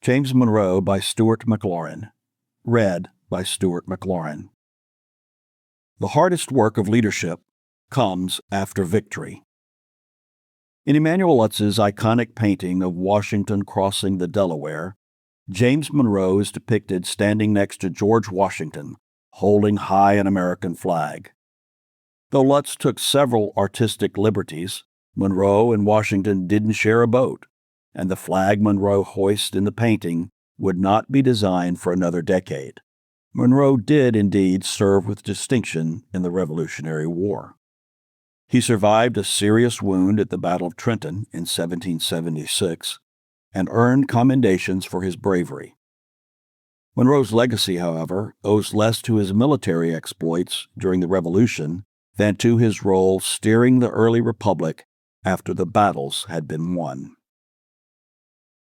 James Monroe by Stuart McLaurin. Read by Stuart McLaurin. The hardest work of leadership comes after victory. In Emanuel Lutz's iconic painting of Washington crossing the Delaware, James Monroe is depicted standing next to George Washington, holding high an American flag. Though Lutz took several artistic liberties, Monroe and Washington didn't share a boat, and the flag Monroe hoists in the painting would not be designed for another decade. Monroe did indeed serve with distinction in the Revolutionary War. He survived a serious wound at the Battle of Trenton in 1776 and earned commendations for his bravery. Monroe's legacy, however, owes less to his military exploits during the Revolution than to his role steering the early republic after the battles had been won.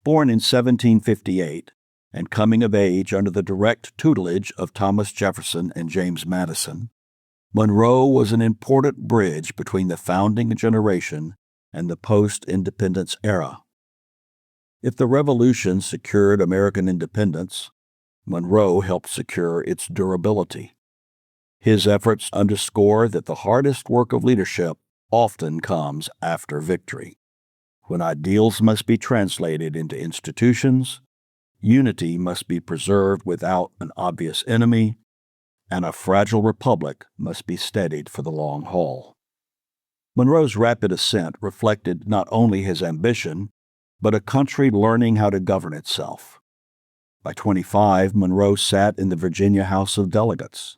Born in 1758 and coming of age under the direct tutelage of Thomas Jefferson and James Madison, Monroe was an important bridge between the founding generation and the post-independence era. If the Revolution secured American independence, Monroe helped secure its durability. His efforts underscore that the hardest work of leadership often comes after victory. When ideals must be translated into institutions, unity must be preserved without an obvious enemy, and a fragile republic must be steadied for the long haul. Monroe's rapid ascent reflected not only his ambition, but a country learning how to govern itself. By 25, Monroe sat in the Virginia House of Delegates.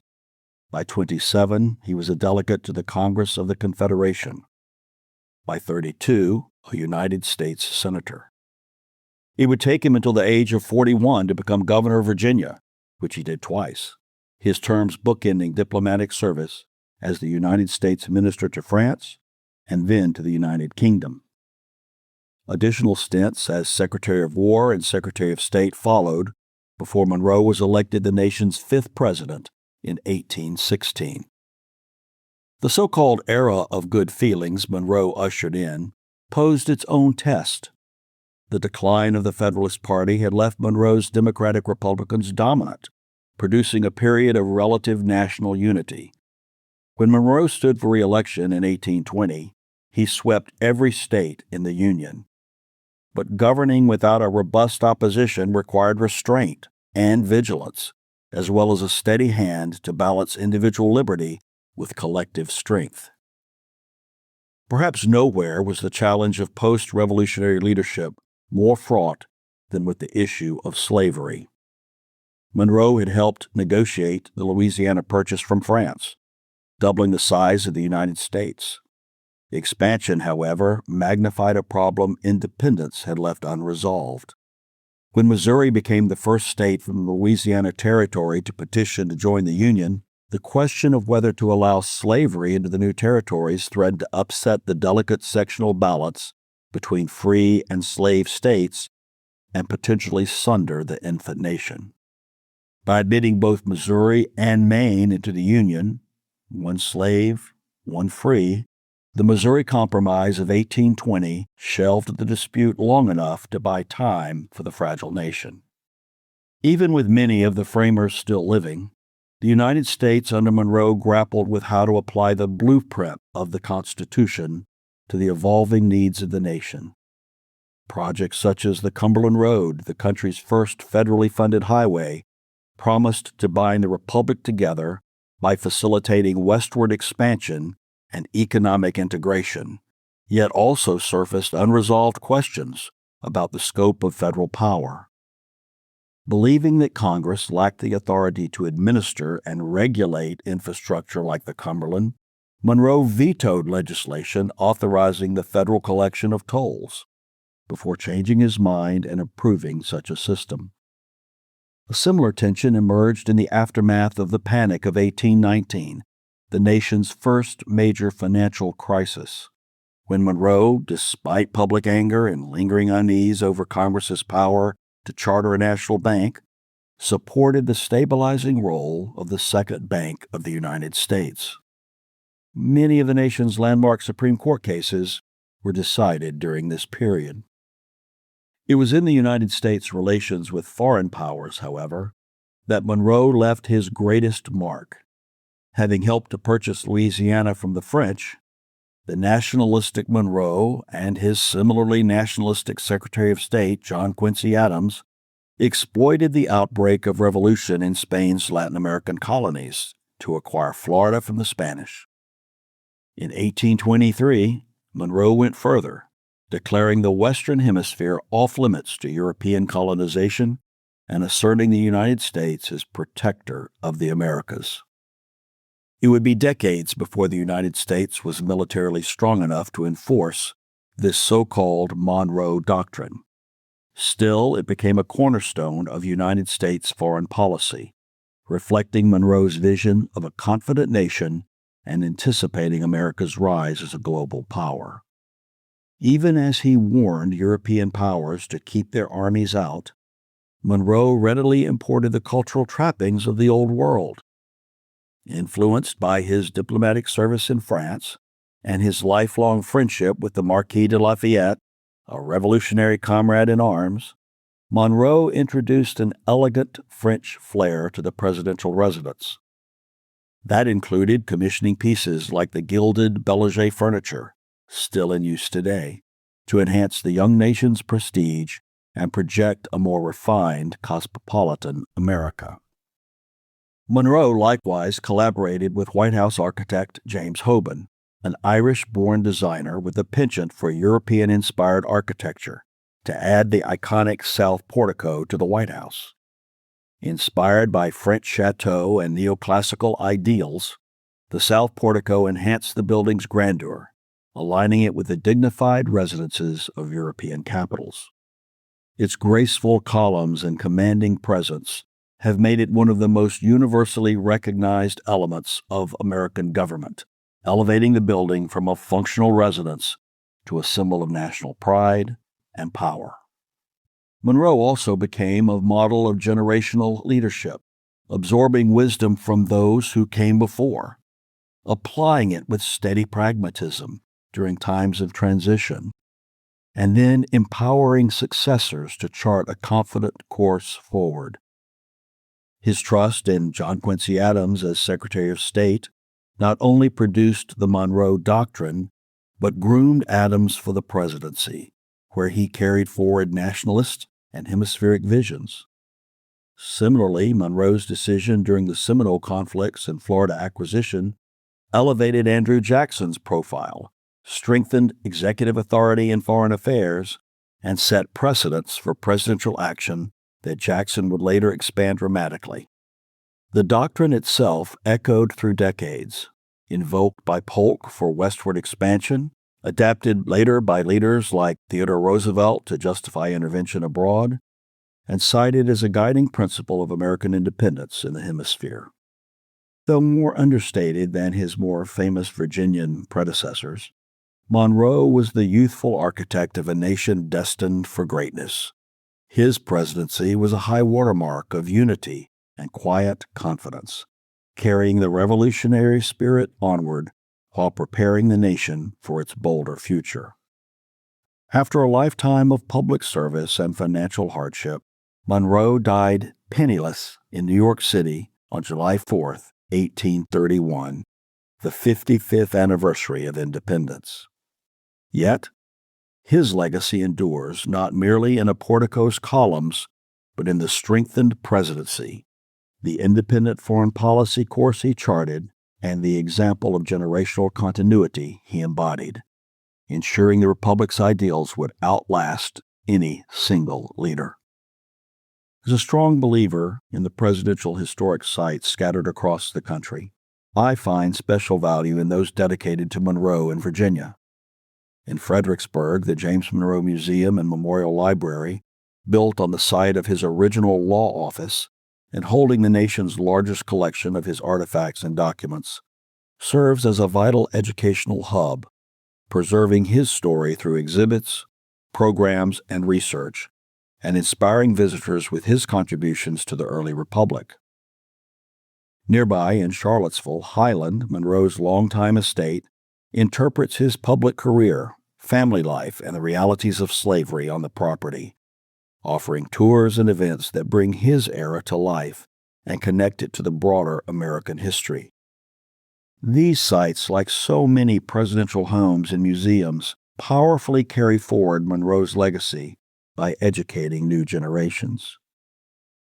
By 27, he was a delegate to the Congress of the Confederation. By 32, a United States Senator. It would take him until the age of 41 to become governor of Virginia, which he did twice, his terms bookending diplomatic service as the United States Minister to France and then to the United Kingdom. Additional stints as Secretary of War and Secretary of State followed before Monroe was elected the nation's fifth president in 1816. The so-called era of good feelings Monroe ushered in posed its own test. The decline of the Federalist Party had left Monroe's Democratic Republicans dominant, producing a period of relative national unity. When Monroe stood for re-election in 1820, he swept every state in the Union. But governing without a robust opposition required restraint and vigilance, as well as a steady hand to balance individual liberty with collective strength. Perhaps nowhere was the challenge of post-revolutionary leadership more fraught than with the issue of slavery. Monroe had helped negotiate the Louisiana Purchase from France, doubling the size of the United States. The expansion, however, magnified a problem independence had left unresolved. When Missouri became the first state from the Louisiana Territory to petition to join the Union, the question of whether to allow slavery into the new territories threatened to upset the delicate sectional balance between free and slave states and potentially sunder the infant nation. By admitting both Missouri and Maine into the Union, one slave, one free, the Missouri Compromise of 1820 shelved the dispute long enough to buy time for the fragile nation. Even with many of the framers still living, the United States under Monroe grappled with how to apply the blueprint of the Constitution to the evolving needs of the nation. Projects such as the Cumberland Road, the country's first federally funded highway, promised to bind the Republic together by facilitating westward expansion and economic integration, yet also surfaced unresolved questions about the scope of federal power. Believing that Congress lacked the authority to administer and regulate infrastructure like the Cumberland, Monroe vetoed legislation authorizing the federal collection of tolls, before changing his mind and approving such a system. A similar tension emerged in the aftermath of the Panic of 1819, the nation's first major financial crisis, when Monroe, despite public anger and lingering unease over Congress's power to charter a national bank, supported the stabilizing role of the Second Bank of the United States. Many of the nation's landmark Supreme Court cases were decided during this period. It was in the United States' relations with foreign powers, however, that Monroe left his greatest mark. Having helped to purchase Louisiana from the French, the nationalistic Monroe and his similarly nationalistic Secretary of State, John Quincy Adams, exploited the outbreak of revolution in Spain's Latin American colonies to acquire Florida from the Spanish. In 1823, Monroe went further, declaring the Western Hemisphere off-limits to European colonization and asserting the United States as protector of the Americas. It would be decades before the United States was militarily strong enough to enforce this so-called Monroe Doctrine. Still, it became a cornerstone of United States foreign policy, reflecting Monroe's vision of a confident nation and anticipating America's rise as a global power. Even as he warned European powers to keep their armies out, Monroe readily imported the cultural trappings of the Old World. Influenced by his diplomatic service in France and his lifelong friendship with the Marquis de Lafayette, a revolutionary comrade in arms, Monroe introduced an elegant French flair to the presidential residence. That included commissioning pieces like the gilded Belanger furniture, still in use today, to enhance the young nation's prestige and project a more refined, cosmopolitan America. Monroe likewise collaborated with White House architect James Hoban, an Irish-born designer with a penchant for European-inspired architecture, to add the iconic South Portico to the White House. Inspired by French chateau and neoclassical ideals, the South Portico enhanced the building's grandeur, aligning it with the dignified residences of European capitals. Its graceful columns and commanding presence have made it one of the most universally recognized elements of American government, elevating the building from a functional residence to a symbol of national pride and power. Monroe also became a model of generational leadership, absorbing wisdom from those who came before, applying it with steady pragmatism during times of transition, and then empowering successors to chart a confident course forward. His trust in John Quincy Adams as Secretary of State not only produced the Monroe Doctrine, but groomed Adams for the presidency, where he carried forward nationalist and hemispheric visions. Similarly, Monroe's decision during the Seminole conflicts and Florida acquisition elevated Andrew Jackson's profile, strengthened executive authority in foreign affairs, and set precedents for presidential action that Jackson would later expand dramatically. The doctrine itself echoed through decades, invoked by Polk for westward expansion, adapted later by leaders like Theodore Roosevelt to justify intervention abroad, and cited as a guiding principle of American independence in the hemisphere. Though more understated than his more famous Virginian predecessors, Monroe was the youthful architect of a nation destined for greatness. His presidency was a high watermark of unity and quiet confidence, carrying the revolutionary spirit onward while preparing the nation for its bolder future. After a lifetime of public service and financial hardship, Monroe died penniless in New York City on July 4, 1831, the 55th anniversary of independence. Yet, his legacy endures not merely in a portico's columns, but in the strengthened presidency, the independent foreign policy course he charted, and the example of generational continuity he embodied, ensuring the Republic's ideals would outlast any single leader. As a strong believer in the presidential historic sites scattered across the country, I find special value in those dedicated to Monroe in Virginia. In Fredericksburg, the James Monroe Museum and Memorial Library, built on the site of his original law office and holding the nation's largest collection of his artifacts and documents, serves as a vital educational hub, preserving his story through exhibits, programs, and research, and inspiring visitors with his contributions to the early republic. Nearby in Charlottesville, Highland, Monroe's longtime estate, interprets his public career, family life, and the realities of slavery on the property, offering tours and events that bring his era to life and connect it to the broader American history. These sites, like so many presidential homes and museums, powerfully carry forward Monroe's legacy by educating new generations.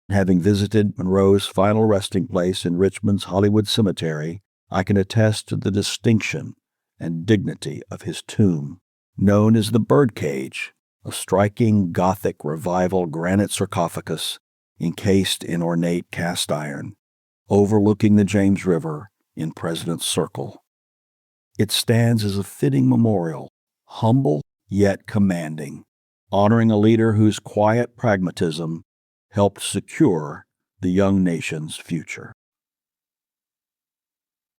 Having visited Monroe's final resting place in Richmond's Hollywood Cemetery, I can attest to the distinction and dignity of his tomb. Known as the Birdcage, a striking Gothic Revival granite sarcophagus encased in ornate cast iron, overlooking the James River in President's Circle. It stands as a fitting memorial, humble yet commanding, honoring a leader whose quiet pragmatism helped secure the young nation's future.